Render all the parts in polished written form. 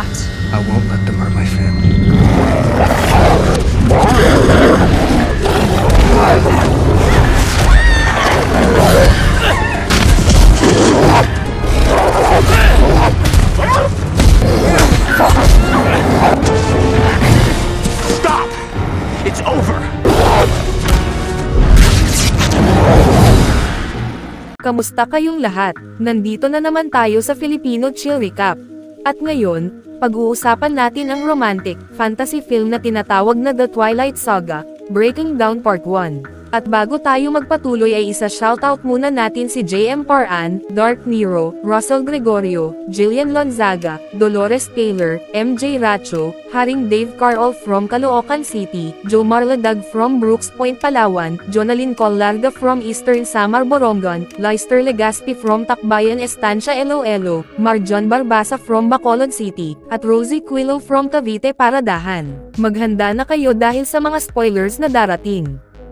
not. I won't let them hurt my family. Stop! It's over! Kamusta kayong lahat? Nandito na naman tayo sa Filipino Chill Recap. At ngayon, pag-uusapan natin ang romantic, fantasy film na tinatawag na The Twilight Saga, Breaking Dawn Part 1. At bago tayo magpatuloy ay isa-shoutout muna natin si JM Paran, Dark Nero, Russell Gregorio, Jillian Lonzaga, Dolores Taylor, MJ Racho, Haring Dave Carol from Caloocan City, Joe Marladag from Brooks Point, Palawan, Jonalyn Collarga from Eastern Samar, Borongan, Leicester Legaspi from Tacbayan Estancia, Iloilo, Marjon Barbasa from Bacolod City, at Rosie Quilo from Cavite, Paradahan. Maghanda na kayo dahil sa mga spoilers na darating.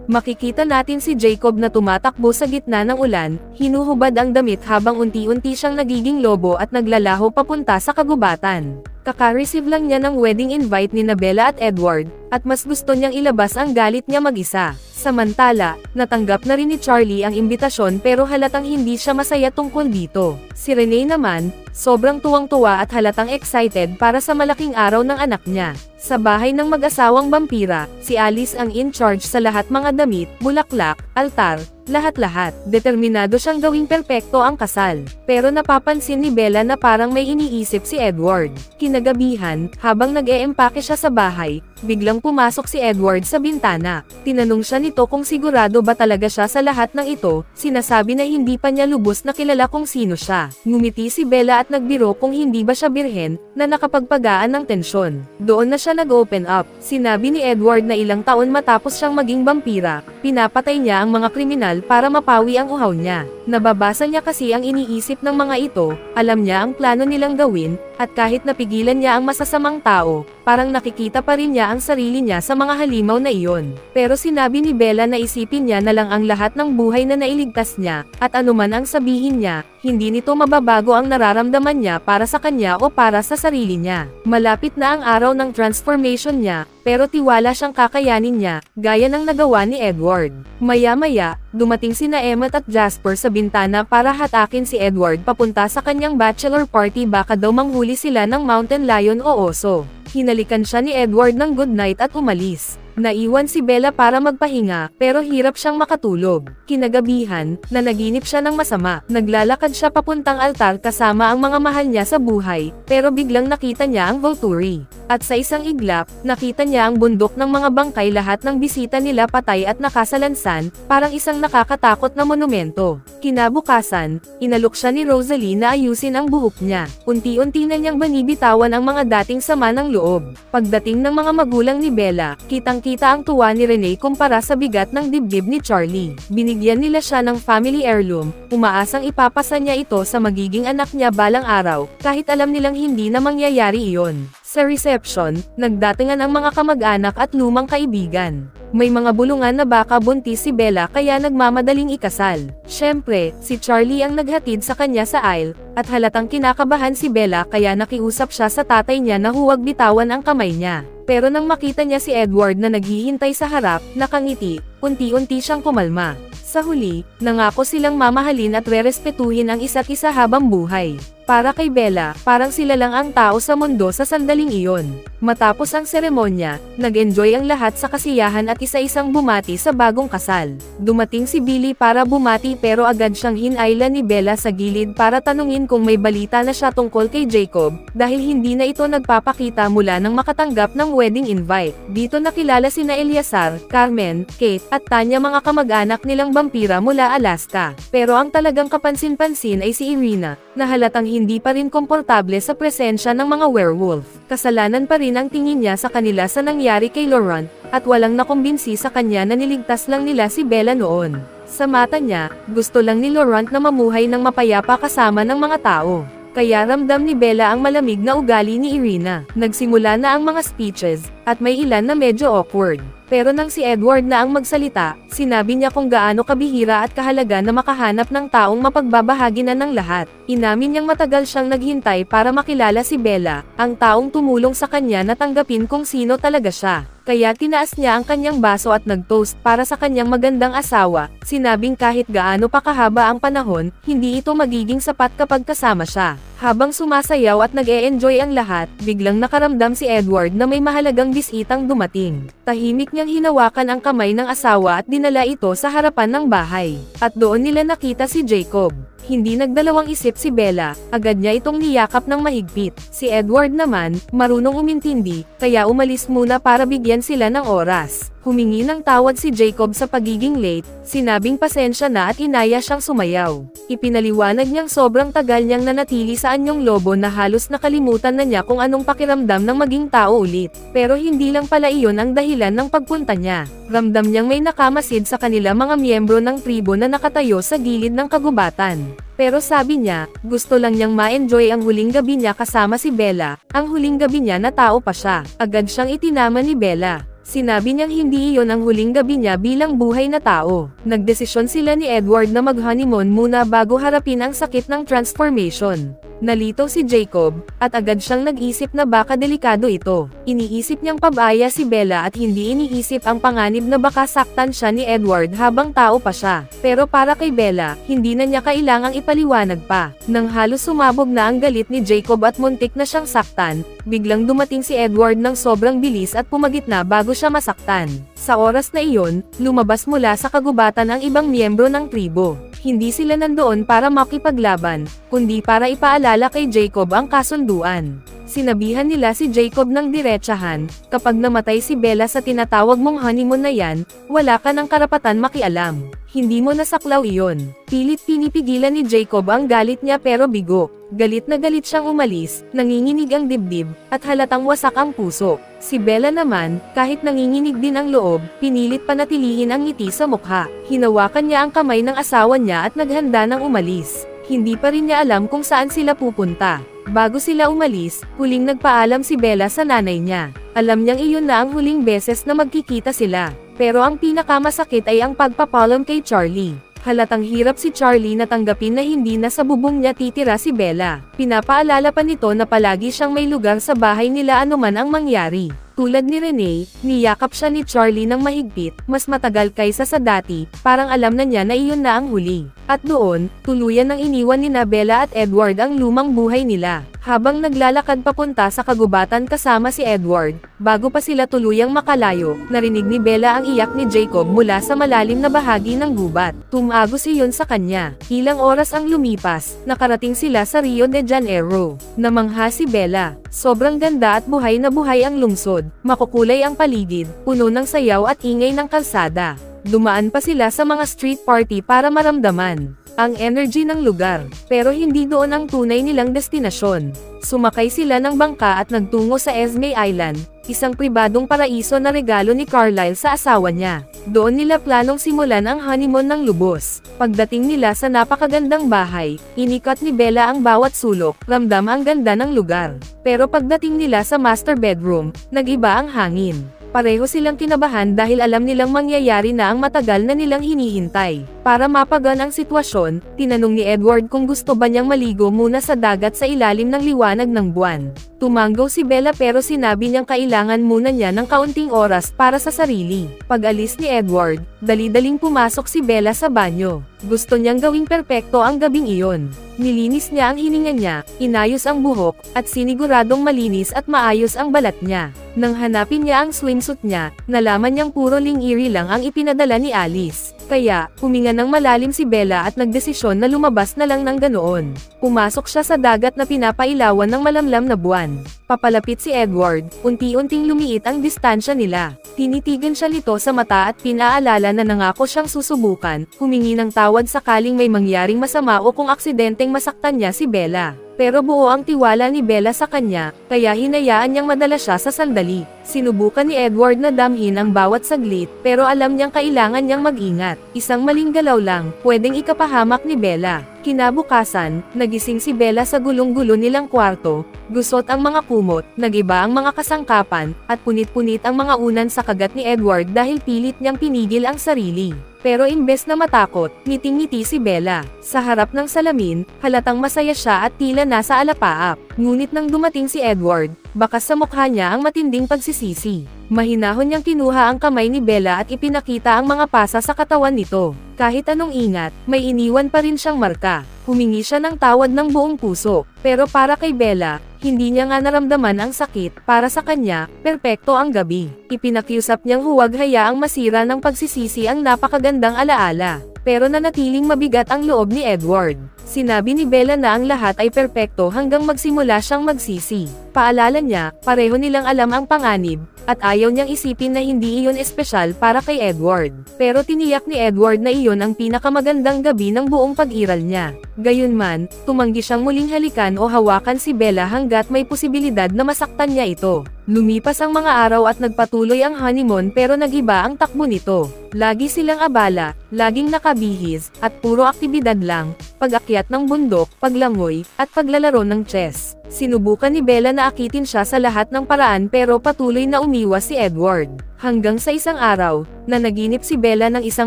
Makikita natin si Jacob na tumatakbo sa gitna ng ulan, hinuhubad ang damit habang unti-unti siyang nagiging lobo at naglalaho papunta sa kagubatan. Kaka-receive lang niya ng wedding invite ni Bella at Edward, at mas gusto niyang ilabas ang galit niya mag-isa. Samantala, natanggap na rin ni Charlie ang imbitasyon pero halatang hindi siya masaya tungkol dito. Si Renee naman, sobrang tuwang-tuwa at halatang excited para sa malaking araw ng anak niya. Sa bahay ng mag-asawang vampira, si Alice ang in charge sa lahat mga damit, bulaklak, altar, lahat-lahat. Determinado siyang gawing perpekto ang kasal. Pero napapansin ni Bella na parang may iniisip si Edward. Kinagabihan, habang nag-eempake siya sa bahay, biglang pumasok si Edward sa bintana. Tinanong siya nito kung sigurado ba talaga siya sa lahat ng ito, sinasabi na hindi pa niya lubos na kilala kung sino siya. Ngumiti si Bella at nagbiro kung hindi ba siya birhen, na nakapagpagaan ng tensyon. Doon na siya nag-open up. Sinabi ni Edward na ilang taon matapos siyang maging vampira, pinapatay niya ang mga kriminal para mapawi ang uhaw niya. Nababasa niya kasi ang iniisip ng mga ito, alam niya ang plano nilang gawin, at kahit napigilan niya ang masasamang tao, parang nakikita pa rin niya ang sarili niya sa mga halimaw na iyon. Pero sinabi ni Bella na isipin niya na lang ang lahat ng buhay na nailigtas niya, at anuman ang sabihin niya, hindi nito mababago ang nararamdaman niya para sa kanya o para sa sarili niya. Malapit na ang araw ng transformation niya, pero tiwala siyang kakayanin niya, gaya ng nagawa ni Edward. Maya-maya, dumating sina Emmett at Jasper sa bintana para hatakin si Edward papunta sa kanyang bachelor party, baka daw manghuli sila ng mountain lion o oso. Hinalikan siya ni Edward ng goodnight at umalis. Naiwan si Bella para magpahinga, pero hirap siyang makatulog. Kinagabihan, nanaginip siya ng masama. Naglalakad siya papuntang altar kasama ang mga mahal niya sa buhay, pero biglang nakita niya ang Volturi. At sa isang iglap, nakita niya ang bundok ng mga bangkay, lahat ng bisita nila patay at nakasalansan, parang isang nakakatakot na monumento. Kinabukasan, inalok siya ni Rosalie na ayusin ang buhok niya. Unti-unti na niyang binibitawan ang mga dating sama ng loob. Pagdating ng mga magulang ni Bella, kitang-kita ang tuwa ni Renee kumpara sa bigat ng dibdib ni Charlie. Binigyan nila siya ng family heirloom, umaasang ipapasa niya ito sa magiging anak niya balang araw, kahit alam nilang hindi na mangyayari iyon. Sa reception, nagdatingan ang mga kamag-anak at lumang kaibigan. May mga bulungan na baka buntis si Bella kaya nagmamadaling ikasal. Siyempre, si Charlie ang naghatid sa kanya sa aisle, at halatang kinakabahan si Bella kaya nakiusap siya sa tatay niya na huwag bitawan ang kamay niya. Pero nang makita niya si Edward na naghihintay sa harap, nakangiti, unti-unti siyang kumalma. Sa huli, nangako silang mamahalin at rerespetuhin ang isa't isa habang buhay. Para kay Bella, parang sila lang ang tao sa mundo sa sandaling iyon. Matapos ang seremonya, nag-enjoy ang lahat sa kasiyahan at isa-isang bumati sa bagong kasal. Dumating si Billy para bumati pero agad siyang hinayla ni Bella sa gilid para tanungin kung may balita na siya tungkol kay Jacob, dahil hindi na ito nagpapakita mula nang makatanggap ng wedding invite. Dito nakilala sina Eliasar, Carmen, Kate, at Tanya, mga kamag-anak nilang vampira mula Alaska. Pero ang talagang kapansin-pansin ay si Irina, na halatang hindi pa rin komportable sa presensya ng mga werewolf. Kasalanan pa rin ang tingin niya sa kanila sa nangyari kay Laurent, at walang nakumbinsi sa kanya na niligtas lang nila si Bella noon. Sa mata niya, gusto lang ni Laurent na mamuhay ng mapayapa kasama ng mga tao. Kaya ramdam ni Bella ang malamig na ugali ni Irina. Nagsimula na ang mga speeches, at may ilan na medyo awkward. Pero nang si Edward na ang magsalita, sinabi niya kung gaano kabihira at kahalaga na makahanap ng taong mapagbabahagi na ng lahat. Inamin niyang matagal siyang naghintay para makilala si Bella, ang taong tumulong sa kanya na tanggapin kung sino talaga siya. Kaya tinaas niya ang kanyang baso at nag-toast para sa kanyang magandang asawa, sinabing kahit gaano pa kahaba ang panahon, hindi ito magiging sapat kapag kasama siya. Habang sumasayaw at nag-e-enjoy ang lahat, biglang nakaramdam si Edward na may mahalagang bisitang dumating. Tahimik niyang hinawakan ang kamay ng asawa at dinala ito sa harapan ng bahay. At doon nila nakita si Jacob. Hindi nagdalawang isip si Bella, agad niya itong niyakap ng mahigpit. Si Edward naman, marunong umintindi, kaya umalis muna para bigyan sila ng oras. Humingi ng tawad si Jacob sa pagiging late, sinabing pasensya na at inaya siyang sumayaw. Ipinaliwanag niyang sobrang tagal niyang nanatili sa anyong lobo na halos nakalimutan na niya kung anong pakiramdam ng maging tao ulit. Pero hindi lang pala iyon ang dahilan ng pagpunta niya. Ramdam niyang may nakamasid sa kanila mga miyembro ng tribo na nakatayo sa gilid ng kagubatan. Pero sabi niya, gusto lang niyang ma-enjoy ang huling gabi niya kasama si Bella, ang huling gabi niya na tao pa siya. Agad siyang itinama ni Bella. Sinabi niyang hindi iyon ang huling gabi niya bilang buhay na tao. Nagdesisyon sila ni Edward na mag-honeymoon muna bago harapin ang sakit ng transformation. Nalito si Jacob, at agad siyang nag-isip na baka delikado ito. Iniisip niyang pabaya si Bella at hindi iniisip ang panganib na baka saktan siya ni Edward habang tao pa siya. Pero para kay Bella, hindi na niya kailangang ipaliwanag pa. Nang halos sumabog na ang galit ni Jacob at muntik na siyang saktan, biglang dumating si Edward ng sobrang bilis at pumagitna bago siya masaktan. Sa oras na iyon, lumabas mula sa kagubatan ang ibang miyembro ng tribo. Hindi sila nandoon para makipaglaban, kundi para ipaalala kay Jacob ang kasunduan. Sinabihan nila si Jacob ng diretsahan, kapag namatay si Bella sa tinatawag mong honeymoon na yan, wala ka ng karapatan makialam. Hindi mo nasaklaw iyon. Pilit pinipigilan ni Jacob ang galit niya pero bigo. Galit na galit siyang umalis, nanginginig ang dibdib, at halatang wasak ang puso. Si Bella naman, kahit nanginginig din ang loob, pinilit panatilihin ang ngiti sa mukha. Hinawakan niya ang kamay ng asawa niya at naghanda ng umalis. Hindi pa rin niya alam kung saan sila pupunta. Bago sila umalis, huling nagpaalam si Bella sa nanay niya. Alam niyang iyon na ang huling beses na magkikita sila. Pero ang pinakamasakit ay ang pagpapalam kay Charlie. Halatang hirap si Charlie na tanggapin na hindi na sa bubong niya titira si Bella. Pinapaalala pa nito na palagi siyang may lugar sa bahay nila anuman ang mangyari. Tulad ni Renee, niyakap siya ni Charlie ng mahigpit, mas matagal kaysa sa dati, parang alam na niya na iyon na ang huli. At doon, tuluyan nang iniwan ni Bella at Edward ang lumang buhay nila. Habang naglalakad papunta sa kagubatan kasama si Edward, bago pa sila tuluyang makalayo, narinig ni Bella ang iyak ni Jacob mula sa malalim na bahagi ng gubat. Tumagos iyon sa kanya. Ilang oras ang lumipas, nakarating sila sa Rio de Janeiro. Namangha si Bella. Sobrang ganda at buhay na buhay ang lungsod. Makukulay ang paligid, puno ng sayaw at ingay ng kalsada. Dumaan pa sila sa mga street party para maramdaman ang energy ng lugar, pero hindi doon ang tunay nilang destinasyon. Sumakay sila ng bangka at nagtungo sa Esme Island, isang pribadong paraiso na regalo ni Carlisle sa asawa niya. Doon nila planong simulan ang honeymoon ng lubos. Pagdating nila sa napakagandang bahay, inikat ni Bella ang bawat sulok, ramdam ang ganda ng lugar. Pero pagdating nila sa master bedroom, nag-iba ang hangin. Pareho silang kinabahan dahil alam nilang mangyayari na ang matagal na nilang hinihintay. Para mapagaan ang sitwasyon, tinanong ni Edward kung gusto ba niyang maligo muna sa dagat sa ilalim ng liwanag ng buwan. Tumanggaw si Bella pero sinabi niyang kailangan muna niya ng kaunting oras para sa sarili. Pag-alis ni Edward, dali-daling pumasok si Bella sa banyo. Gusto niyang gawing perpekto ang gabing iyon. Nilinis niya ang hininga niya, inayos ang buhok, at siniguradong malinis at maayos ang balat niya. Nang hanapin niya ang swimsuit niya, nalaman niyang puro lingiri lang ang ipinadala ni Alice. Kaya, huminga ng malalim si Bella at nagdesisyon na lumabas na lang ng ganoon. Pumasok siya sa dagat na pinapailawan ng malamlam na buwan. Papalapit si Edward, unti-unting lumiit ang distansya nila. Tinitigan siya nito sa mata at pinaalala na nangako siyang susubukan, humingi ng tawad sakaling may mangyaring masama o kung aksidenteng masaktan niya si Bella. Pero buo ang tiwala ni Bella sa kanya, kaya hinayaan niyang madala siya sa sandali. Sinubukan ni Edward na damhin ang bawat saglit, pero alam niyang kailangan niyang mag-ingat. Isang maling galaw lang, pwedeng ikapahamak ni Bella. Kinabukasan, nagising si Bella sa gulong-gulo nilang kwarto, gusot ang mga kumot, nagiba ang mga kasangkapan, at punit-punit ang mga unan sa kagat ni Edward dahil pilit niyang pinigil ang sarili. Pero imbes na matakot, ngiting-ngiti si Bella. Sa harap ng salamin, halatang masaya siya at tila nasa alapaap. Ngunit nang dumating si Edward, bakas sa mukha niya ang matinding pagsisisi. Mahinahon niyang kinuha ang kamay ni Bella at ipinakita ang mga pasa sa katawan nito. Kahit anong ingat, may iniwan pa rin siyang marka. Humingi siya ng tawad ng buong puso. Pero para kay Bella, hindi niya nga naramdaman ang sakit. Para sa kanya, perpekto ang gabi. Ipinakiusap niyang huwag hayaang masira ng pagsisisi ang napakagandang alaala. Pero nanatiling mabigat ang loob ni Edward. Sinabi ni Bella na ang lahat ay perpekto hanggang magsimula siyang magsisi. Paalala niya, pareho nilang alam ang panganib, at ayaw niyang isipin na hindi iyon espesyal para kay Edward. Pero tiniyak ni Edward na iyon ang pinakamagandang gabi ng buong pag-iral niya. Gayunman, tumanggi siyang muling halikan o hawakan si Bella hanggat may posibilidad na masaktan niya ito. Lumipas ang mga araw at nagpatuloy ang honeymoon pero nagiba ang takbo nito. Lagi silang abala, laging nakabihis, at puro aktibidad lang, pag-akyat ng bundok, paglangoy, at paglalaro ng chess. Sinubukan ni Bella na akitin siya sa lahat ng paraan pero patuloy na umiwas si Edward. Hanggang sa isang araw, na naginip si Bella ng isang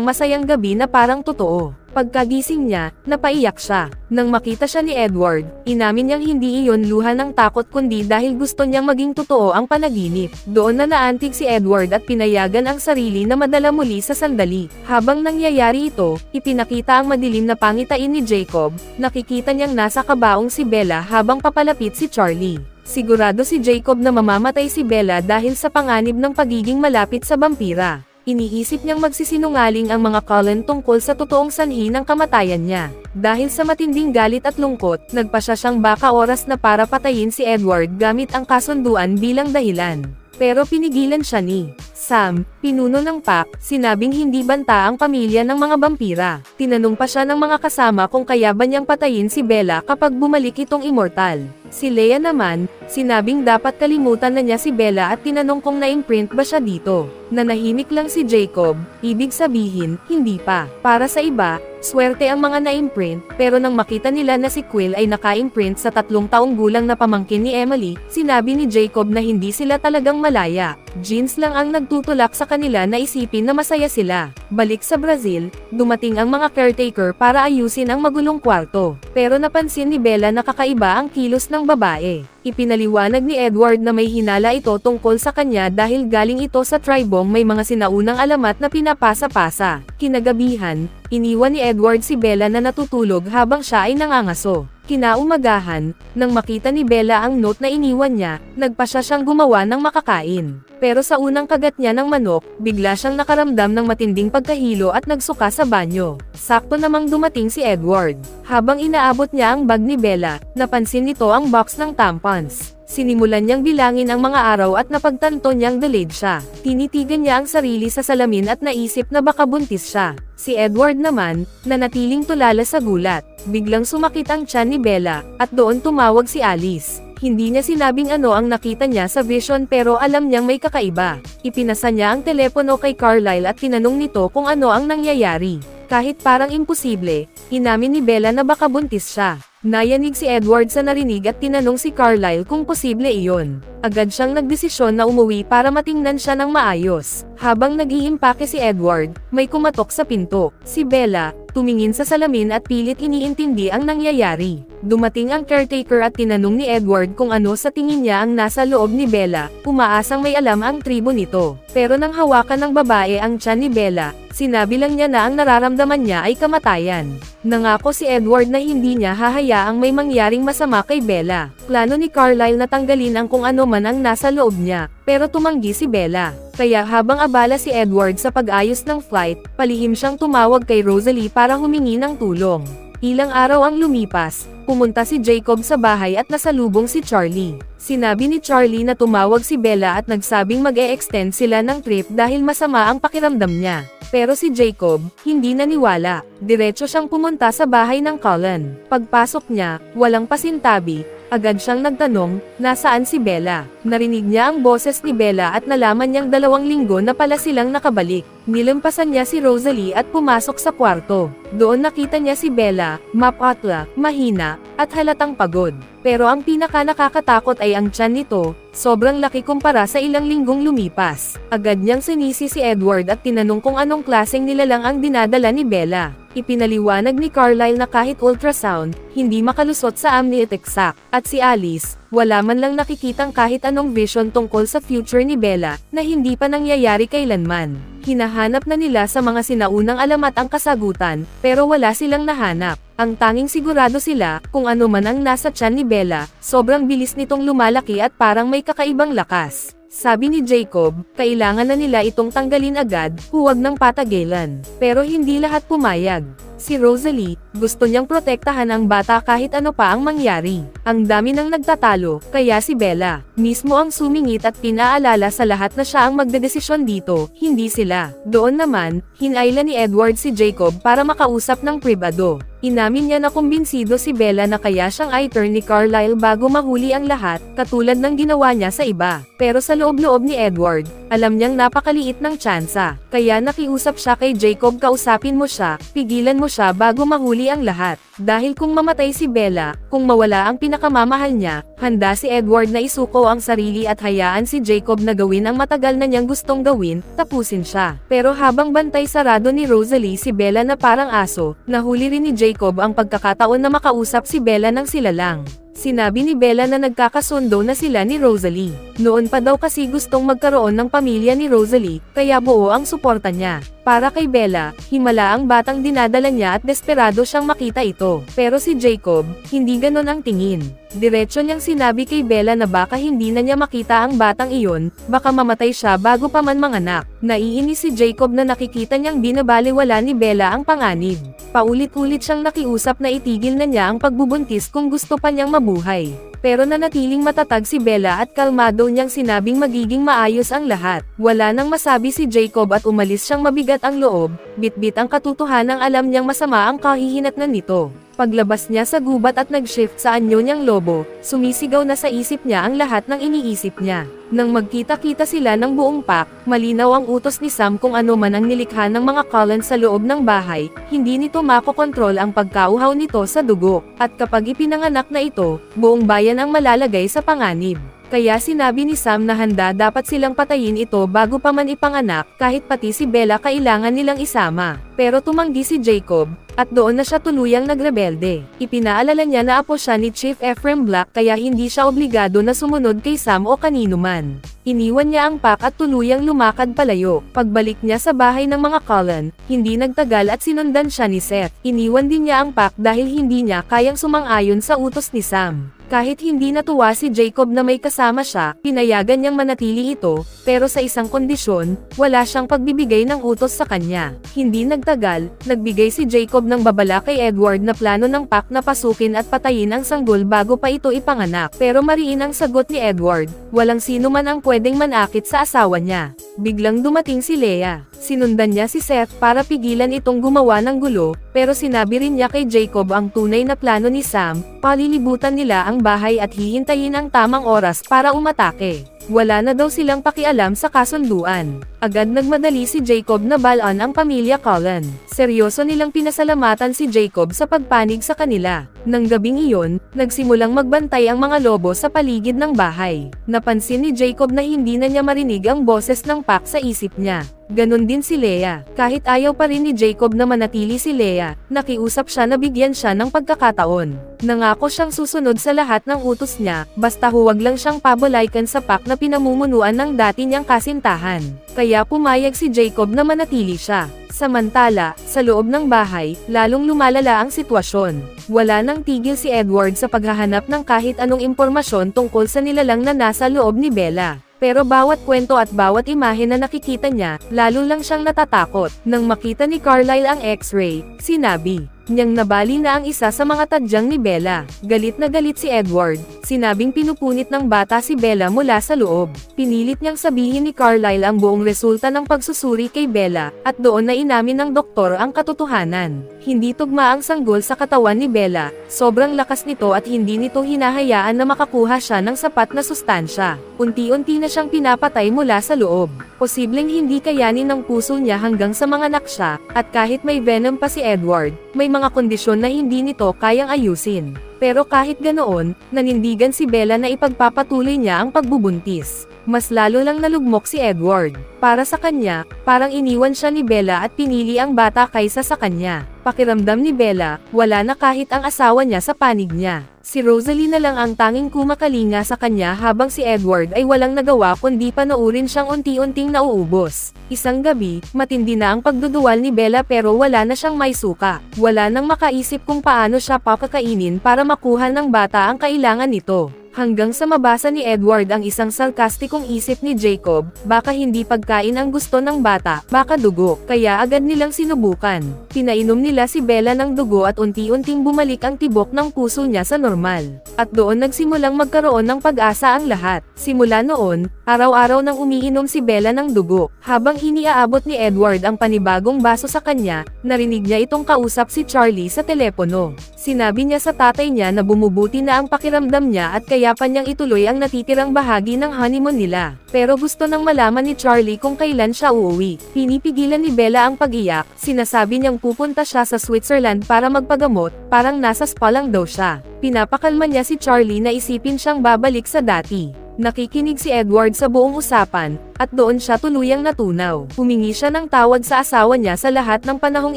masayang gabi na parang totoo. Pagkagising niya, napaiyak siya. Nang makita siya ni Edward, inamin niyang hindi iyon luha ng takot kundi dahil gusto niyang maging totoo ang panaginip. Doon na naantig si Edward at pinayagan ang sarili na madala muli sa sandali. Habang nangyayari ito, ipinakita ang madilim na pangitain ni Jacob. Nakikita niyang nasa kabaong si Bella habang papalapit si Charlie. Sigurado si Jacob na mamamatay si Bella dahil sa panganib ng pagiging malapit sa vampira. Iniisip niyang magsisinungaling ang mga Cullen tungkol sa totoong sanhi ng kamatayan niya. Dahil sa matinding galit at lungkot, nagpasya siyang baka oras na para patayin si Edward gamit ang kasunduan bilang dahilan. Pero pinigilan siya ni Sam, pinuno ng pack, sinabing hindi banta ang pamilya ng mga vampira. Tinanong pa siya ng mga kasama kung kaya ba niyang patayin si Bella kapag bumalik itong immortal. Si Leia naman, sinabing dapat kalimutan na niya si Bella at tinanong kung na-imprint ba siya dito. Nanahimik lang si Jacob, ibig sabihin, hindi pa. Para sa iba, swerte ang mga na-imprint, pero nang makita nila na si Quill ay naka-imprint sa 3 taong gulang na pamangkin ni Emily, sinabi ni Jacob na hindi sila talagang malaya. Jeans lang ang nagtutulak sa kanila na isipin na masaya sila. Balik sa Brazil, dumating ang mga caretaker para ayusin ang magulong kwarto. Pero napansin ni Bella na kakaiba ang kilos ng babae. Ipinaliwanag ni Edward na may hinala ito tungkol sa kanya dahil galing ito sa tribong may mga sinaunang alamat na pinapasa-pasa. Kinagabihan, iniwan ni Edward si Bella na natutulog habang siya ay nangangaso. Kinaumagahan, nang makita ni Bella ang note na iniwan niya, nagpasya siyang gumawa ng makakain. Pero sa unang kagat niya ng manok, bigla siyang nakaramdam ng matinding pagkahilo at nagsuka sa banyo. Sakto namang dumating si Edward. Habang inaabot niya ang bag ni Bella, napansin nito ang box ng tampons. Sinimulan niyang bilangin ang mga araw at napagtanto niyang delayed siya. Tinitigan niya ang sarili sa salamin at naisip na baka buntis siya. Si Edward naman, nanatiling tulala sa gulat. Biglang sumakit ang tiyan ni Bella, at doon tumawag si Alice. Hindi niya sinabing ano ang nakita niya sa vision pero alam niyang may kakaiba. Ipinasa niya ang telepono kay Carlisle at tinanong nito kung ano ang nangyayari. Kahit parang imposible, inamin ni Bella na baka buntis siya. Nayanig si Edward sa narinig at tinanong si Carlisle kung posible iyon. Agad siyang nagdesisyon na umuwi para matingnan siya ng maayos. Habang nag-iimpake si Edward, may kumatok sa pinto. Si Bella, tumingin sa salamin at pilit iniintindi ang nangyayari. Dumating ang caretaker at tinanong ni Edward kung ano sa tingin niya ang nasa loob ni Bella, umaasang may alam ang tribo nito. Pero nang hawakan ng babae ang tiyan ni Bella, sinabi lang niya na ang nararamdaman niya ay kamatayan. Nangako si Edward na hindi niya hahayaang may mangyaring masama kay Bella. Plano ni Carlisle na tanggalin ang kung ano man ang nasa loob niya, pero tumanggi si Bella. Kaya habang abala si Edward sa pag-ayos ng flight, palihim siyang tumawag kay Rosalie para humingi ng tulong. Ilang araw ang lumipas, pumunta si Jacob sa bahay at nasalubong si Charlie. Sinabi ni Charlie na tumawag si Bella at nagsabing mag-e-extend sila ng trip dahil masama ang pakiramdam niya. Pero si Jacob, hindi naniwala. Diretso siyang pumunta sa bahay ng Cullen. Pagpasok niya, walang pasintabi, Agad siyang nagtanong, nasaan si Bella? Narinig niya ang boses ni Bella at nalaman niyang 2 linggo na pala silang nakabalik. Nilampasan niya si Rosalie at pumasok sa kwarto. Doon nakita niya si Bella, mapatla, mahina, at halatang pagod. Pero ang pinaka nakakatakot ay ang tiyan nito, sobrang laki kumpara sa ilang linggong lumipas. Agad niyang sinisi si Edward at tinanong kung anong klaseng nilalang ang dinadala ni Bella. Ipinaliwanag ni Carlisle na kahit ultrasound, hindi makalusot sa amniotic at si Alice, wala man lang nakikitang kahit anong vision tungkol sa future ni Bella, na hindi pa nangyayari kailanman. Hinahanap na nila sa mga sinaunang alamat ang kasagutan, pero wala silang nahanap. Ang tanging sigurado sila, kung ano man ang nasa tiyan ni Bella, sobrang bilis nitong lumalaki at parang may kakaibang lakas. Sabi ni Jacob, kailangan na nila itong tanggalin agad, huwag ng patagilan. Pero hindi lahat pumayag. Si Rosalie, gusto niyang protektahan ang bata kahit ano pa ang mangyari. Ang dami nang nagtatalo, kaya si Bella mismo ang sumingit at pinaalala sa lahat na siya ang magdedesisyon dito, hindi sila. Doon naman, hinayla ni Edward si Jacob para makausap ng pribado. Inamin niya na kumbinsido si Bella na kaya siyang i-turn ni Carlisle bago mahuli ang lahat, katulad ng ginawa niya sa iba. Pero sa loob-loob ni Edward, alam niyang napakaliit ng tsansa. Kaya nakiusap siya kay Jacob, kausapin mo siya, pigilan mo siya bago mahuli ang lahat. Dahil kung mamatay si Bella, kung mawala ang pinakamamahal niya, handa si Edward na isuko ang sarili at hayaan si Jacob na gawin ang matagal na niyang gustong gawin, tapusin siya. Pero habang bantay sarado ni Rosalie si Bella na parang aso, nahuli rin ni Jacob ang pagkakataon na makausap si Bella ng sila lang. Sinabi ni Bella na nagkakasundo na sila ni Rosalie. Noon pa daw kasi gustong magkaroon ng pamilya ni Rosalie, kaya buo ang suporta niya. Para kay Bella, himala ang batang dinadala niya at desperado siyang makita ito. Pero si Jacob, hindi ganon ang tingin. Diretso niyang sinabi kay Bella na baka hindi na niya makita ang batang iyon, baka mamatay siya bago pa man manganak. Naiinis si Jacob na nakikita niyang binabaliwala ni Bella ang panganib. Paulit-ulit siyang nakiusap na itigil na niya ang pagbubuntis kung gusto pa niyang mabuhay. Pero nanatiling matatag si Bella at kalmado niyang sinabing magiging maayos ang lahat. Wala nang masabi si Jacob at umalis siyang mabigat ang loob, bitbit ang katotohanang alam niyang masama ang kahihinatnan nito. Paglabas niya sa gubat at nag-shift sa anyo niyang lobo, sumisigaw na sa isip niya ang lahat ng iniisip niya. Nang magkita-kita sila ng buong pack, malinaw ang utos ni Sam kung ano man ang nilikha ng mga Cullen sa loob ng bahay, hindi nito makokontrol ang pagkauhaw nito sa dugo, at kapag ipinanganak na ito, buong bayan ang malalagay sa panganib. Kaya sinabi ni Sam na handa dapat silang patayin ito bago pa man ipanganak, kahit pati si Bella kailangan nilang isama. Pero tumanggi si Jacob, at doon na siya tuluyang nagrebelde. Ipinaalala niya na apo siya ni Chief Ephraim Black kaya hindi siya obligado na sumunod kay Sam o kanino man. Iniwan niya ang pack at tuluyang lumakad palayo. Pagbalik niya sa bahay ng mga Cullen, hindi nagtagal at sinundan siya ni Seth. Iniwan din niya ang pack dahil hindi niya kayang sumang-ayon sa utos ni Sam. Kahit hindi natuwa si Jacob na may kasama siya, pinayagan niyang manatili ito, pero sa isang kondisyon, wala siyang pagbibigay ng utos sa kanya. Hindi nagtagal, nagbigay si Jacob ng babala kay Edward na plano ng pack na pasukin at patayin ang sanggol bago pa ito ipanganak. Pero mariin ang sagot ni Edward, walang sino man ang pwedeng manakit sa asawa niya. Biglang dumating si Leah. Sinundan niya si Seth para pigilan itong gumawa ng gulo, pero sinabi rin niya kay Jacob ang tunay na plano ni Sam, palilibutan nila ang bahay at hihintayin ang tamang oras para umatake. Wala na daw silang pakialam sa kasunduan. Agad nagmadali si Jacob na balaan ang pamilya Cullen. Seryoso nilang pinasalamatan si Jacob sa pagpanig sa kanila. Nang gabing iyon, nagsimulang magbantay ang mga lobo sa paligid ng bahay. Napansin ni Jacob na hindi na niya marinig ang boses ng pack sa isip niya. Ganon din si Leah. Kahit ayaw pa rin ni Jacob na manatili si Leah, nakiusap siya na bigyan siya ng pagkakataon. Nangako siyang susunod sa lahat ng utos niya, basta huwag lang siyang pabalaykan sa pack na pinamumunuan ng dati niyang kasintahan. Kaya pumayag si Jacob na manatili siya. Samantala, sa loob ng bahay, lalong lumalala ang sitwasyon. Wala nang tigil si Edward sa paghahanap ng kahit anong impormasyon tungkol sa nilalang na nasa loob ni Bella. Pero bawat kwento at bawat imahe na nakikita niya, lalo lang siyang natatakot. Nang makita ni Carlisle ang X-ray, sinabi, niyang nabali na ang isa sa mga tadyang ni Bella. Galit na galit si Edward, sinabing pinupunit ng bata si Bella mula sa loob. Pinilit niyang sabihin ni Carlisle ang buong resulta ng pagsusuri kay Bella, at doon na inamin ng doktor ang katotohanan. Hindi tugma ang sanggol sa katawan ni Bella, sobrang lakas nito at hindi nito hinahayaan na makakuha siya ng sapat na sustansya. Unti-unti na siyang pinapatay mula sa loob. Posibleng hindi kayanin ng puso niya hanggang sa mga naksya, at kahit may venom pa si Edward, may mga kondisyon na hindi nito kayang ayusin. Pero kahit ganoon, nanindigan si Bella na ipagpapatuloy niya ang pagbubuntis. Mas lalo lang nalugmok si Edward. Para sa kanya, parang iniwan siya ni Bella at pinili ang bata kaysa sa kanya. Pakiramdam ni Bella, wala na kahit ang asawa niya sa panig niya. Si Rosalie na lang ang tanging kumakalinga sa kanya habang si Edward ay walang nagawa kundi panoorin siyang unti-unting nauubos. Isang gabi, matindi na ang pagduduwal ni Bella pero wala na siyang may suka. Wala nang makaisip kung paano siya papakainin para makuha ng bata ang kailangan nito. Hanggang sa mabasa ni Edward ang isang sarkastikong isip ni Jacob, baka hindi pagkain ang gusto ng bata, baka dugo, kaya agad nilang sinubukan. Pinainom nila si Bella ng dugo at unti-unting bumalik ang tibok ng puso niya sa normal. At doon nagsimulang magkaroon ng pag-asa ang lahat. Simula noon, araw-araw nang umiinom si Bella ng dugo. Habang iniaabot ni Edward ang panibagong baso sa kanya, narinig niya itong kausap si Charlie sa telepono. Sinabi niya sa tatay niya na bumubuti na ang pakiramdam niya at kaya pa niyang ituloy ang natitirang bahagi ng honeymoon nila. Pero gusto nang malaman ni Charlie kung kailan siya uuwi. Pinipigilan ni Bella ang pag-iyak, sinasabi niyang pupunta siya sa Switzerland para magpagamot, parang nasa spa lang daw siya. Pinapakalma niya si Charlie na isipin siyang babalik sa dati. Nakikinig si Edward sa buong usapan, at doon siya tuluyang natunaw. Humingi siya ng tawad sa asawa niya sa lahat ng panahong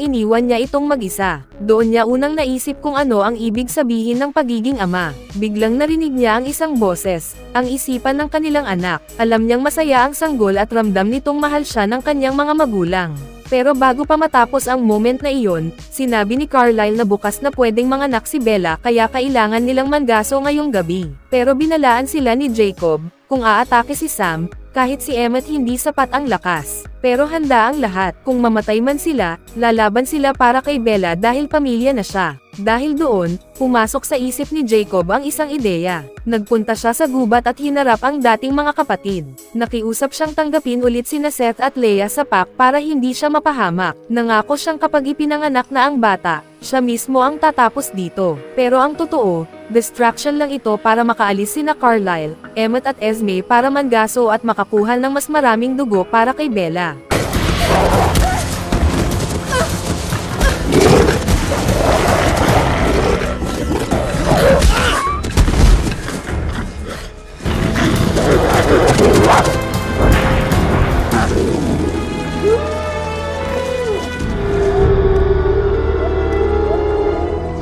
iniwan niya itong mag-isa. Doon niya unang naisip kung ano ang ibig sabihin ng pagiging ama. Biglang narinig niya ang isang boses, ang isipan ng kanilang anak. Alam niyang masaya ang sanggol at ramdam nitong mahal siya ng kanyang mga magulang. Pero bago pa matapos ang moment na iyon, sinabi ni Carlisle na bukas na pwedeng manganak si Bella kaya kailangan nilang mangaso ngayong gabi. Pero binalaan sila ni Jacob, kung aatake si Sam, kahit si Emmett hindi sapat ang lakas. Pero handa ang lahat, kung mamatay man sila, lalaban sila para kay Bella dahil pamilya na siya. Dahil doon, pumasok sa isip ni Jacob ang isang ideya. Nagpunta siya sa gubat at hinarap ang dating mga kapatid. Nakiusap siyang tanggapin ulit sina Seth at Leia sa pack para hindi siya mapahamak. Nangako siyang kapag ipinanganak na ang bata, siya mismo ang tatapos dito. Pero ang totoo, distraction lang ito para makaalis sina Carlisle, Emmett at Esme para mangaso at makakuha ng mas maraming dugo para kay Bella.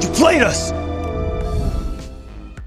You played us!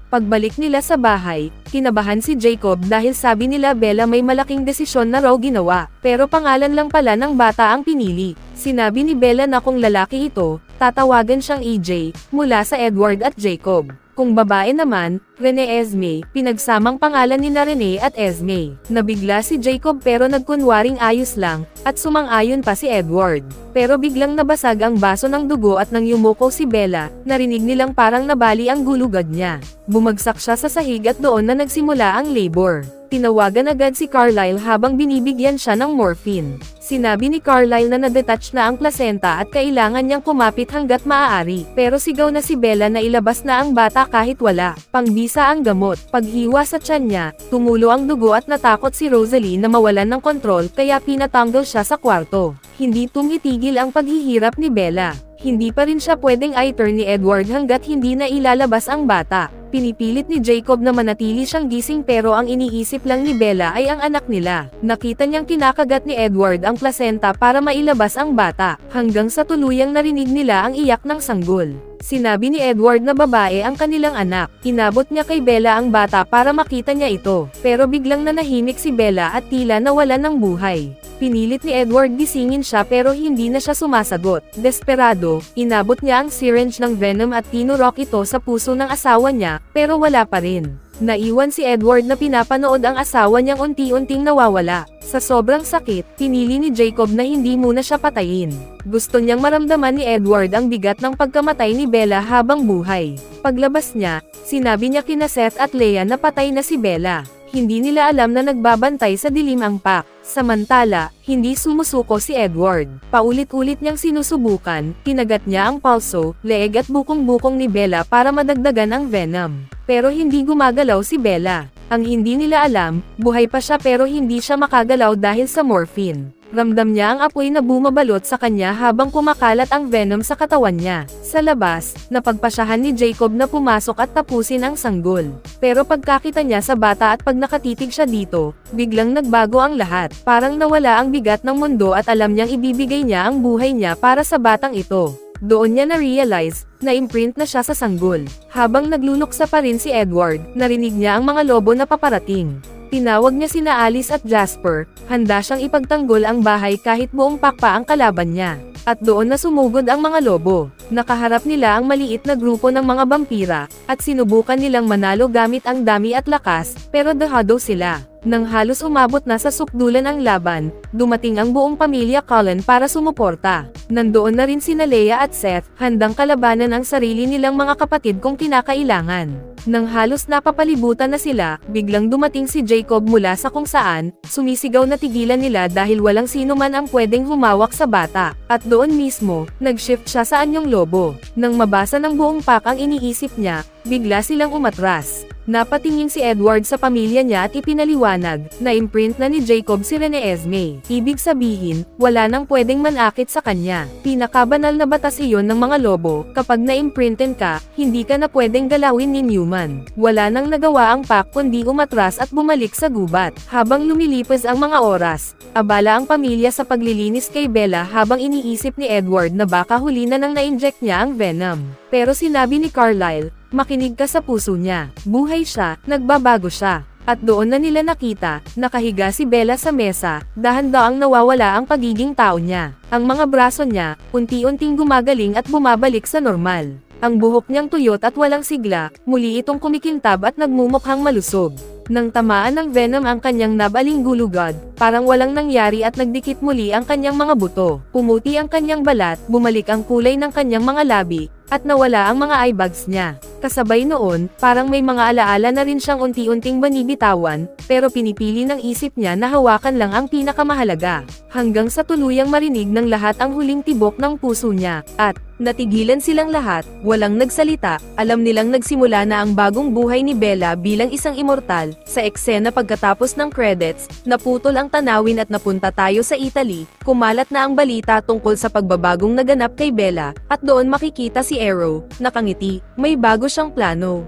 Pagbalik nila sa bahay, kinabahan si Jacob dahil sabi nila Bella may malaking desisyon na raw ginawa, pero pangalan lang pala ng bata ang pinili. Sinabi ni Bella na kung lalaki ito, tatawagan siyang EJ, mula sa Edward at Jacob. Kung babae naman, Rene Esme, pinagsamang pangalan ni na Rene at Esme. Nabigla si Jacob pero nagkunwaring ayos lang, at sumang-ayon pa si Edward. Pero biglang nabasag ang baso ng dugo at nang yumuko si Bella, narinig nilang parang nabali ang gulugad niya. Bumagsak siya sa sahig at doon na nagsimula ang labor. Tinawagan agad si Carlisle habang binibigyan siya ng morphine. Sinabi ni Carlisle na nadetach na ang placenta at kailangan niyang kumapit hanggat maaari. Pero sigaw na si Bella na ilabas na ang bata kahit wala. Pangbisa ang gamot. Paghiwa sa tiyan niya, tumulo ang dugo at natakot si Rosalie na mawalan ng kontrol kaya pinatanggal siya sa kwarto. Hindi tumitigil ang paghihirap ni Bella. Hindi pa rin siya pwedeng i-turn ni Edward hanggat hindi na ilalabas ang bata. Pinipilit ni Jacob na manatili siyang gising pero ang iniisip lang ni Bella ay ang anak nila. Nakita niyang kinakagat ni Edward ang placenta para mailabas ang bata, hanggang sa tuluyang narinig nila ang iyak ng sanggol. Sinabi ni Edward na babae ang kanilang anak. Inabot niya kay Bella ang bata para makita niya ito, pero biglang nanahimik si Bella at tila nawalan ng buhay. Pinilit ni Edward gisingin siya pero hindi na siya sumasagot. Desperado, inabot niya ang syringe ng venom at tinurok ito sa puso ng asawa niya, pero wala pa rin. Naiwan si Edward na pinapanood ang asawa niyang unti-unting nawawala. Sa sobrang sakit, pinili ni Jacob na hindi muna siya patayin. Gusto niyang maramdaman ni Edward ang bigat ng pagkamatay ni Bella habang buhay. Paglabas niya, sinabi niya kina Seth at Leia na patay na si Bella. Hindi nila alam na nagbabantay sa dilim ang Pac. Samantala, hindi sumusuko si Edward. Paulit-ulit niyang sinusubukan, kinagat niya ang palso, leeg at bukong-bukong ni Bella para madagdagan ang venom. Pero hindi gumagalaw si Bella. Ang hindi nila alam, buhay pa siya pero hindi siya makagalaw dahil sa morphine. Ramdam niya ang apoy na bumabalot sa kanya habang kumakalat ang venom sa katawan niya. Sa labas, napagpasyahan ni Jacob na pumasok at tapusin ang sanggol. Pero pagkakita niya sa bata at pag nakatitig siya dito, biglang nagbago ang lahat. Parang nawala ang bigat ng mundo at alam niyang ibibigay niya ang buhay niya para sa batang ito. Doon niya na-realize, na imprint na siya sa sanggol. Habang nagluluksa pa rin si Edward, narinig niya ang mga lobo na paparating. Tinawag niya sina Alice at Jasper, handa siyang ipagtanggol ang bahay kahit buong pakpa ang kalaban niya. At doon na sumugod ang mga lobo. Nakaharap nila ang maliit na grupo ng mga vampira, at sinubukan nilang manalo gamit ang dami at lakas, pero dehado sila. Nang halos umabot na sa sukdulan ang laban, dumating ang buong pamilya Cullen para sumuporta. Nandoon na rin sina Leia at Seth, handang kalabanan ang sarili nilang mga kapatid kung kinakailangan. Nang halos napapalibutan na sila, biglang dumating si Jacob mula sa kung saan, sumisigaw na tigilan nila dahil walang sino man ang pwedeng humawak sa bata. At doon mismo, nag-shift siya sa anyong lobo. Nang mabasa ng buong pack ang iniisip niya, bigla silang umatras. Napatingin si Edward sa pamilya niya at ipinaliwanag, na imprint na ni Jacob si Rene Esme. Ibig sabihin, wala nang pwedeng manakit sa kanya. Pinakabanal na batas iyon ng mga lobo, kapag na-imprinten ka, hindi ka na pwedeng galawin ni Newman. Wala nang nagawa ang pack kundi umatras at bumalik sa gubat. Habang lumilipas ang mga oras, abala ang pamilya sa paglilinis kay Bella habang iniisip ni Edward na baka huli na nang na-inject niya ang venom. Pero sinabi ni Carlisle, makinig ka sa puso niya. Buhay siya, nagbabago siya. At doon na nila nakita, nakahiga si Bella sa mesa, dahan-daang nawawala ang pagiging tao niya. Ang mga braso niya, unti-unting gumagaling at bumabalik sa normal. Ang buhok niyang tuyot at walang sigla, muli itong kumikintab at nagmumukhang malusog. Nang tamaan ng venom ang kanyang nabaling gulugad, parang walang nangyari at nagdikit muli ang kanyang mga buto. Pumuti ang kanyang balat, bumalik ang kulay ng kanyang mga labi, at nawala ang mga eye bags niya. Kasabay noon, parang may mga alaala na rin siyang unti-unting banibitawan, pero pinipili ng isip niya na hawakan lang ang pinakamahalaga. Hanggang sa tuluyang marinig ng lahat ang huling tibok ng puso niya, at natigilan silang lahat, walang nagsalita, alam nilang nagsimula na ang bagong buhay ni Bella bilang isang immortal. Sa eksena pagkatapos ng credits, naputol ang tanawin at napunta tayo sa Italy, kumalat na ang balita tungkol sa pagbabagong naganap kay Bella, at doon makikita si Arrow, nakangiti, may bago siyang plano.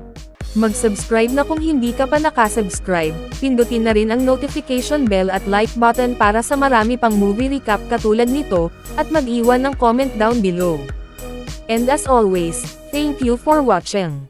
Mag-subscribe na kung hindi ka pa nakasubscribe, pindutin na rin ang notification bell at like button para sa marami pang movie recap katulad nito, at mag-iwan ng comment down below. And as always, thank you for watching.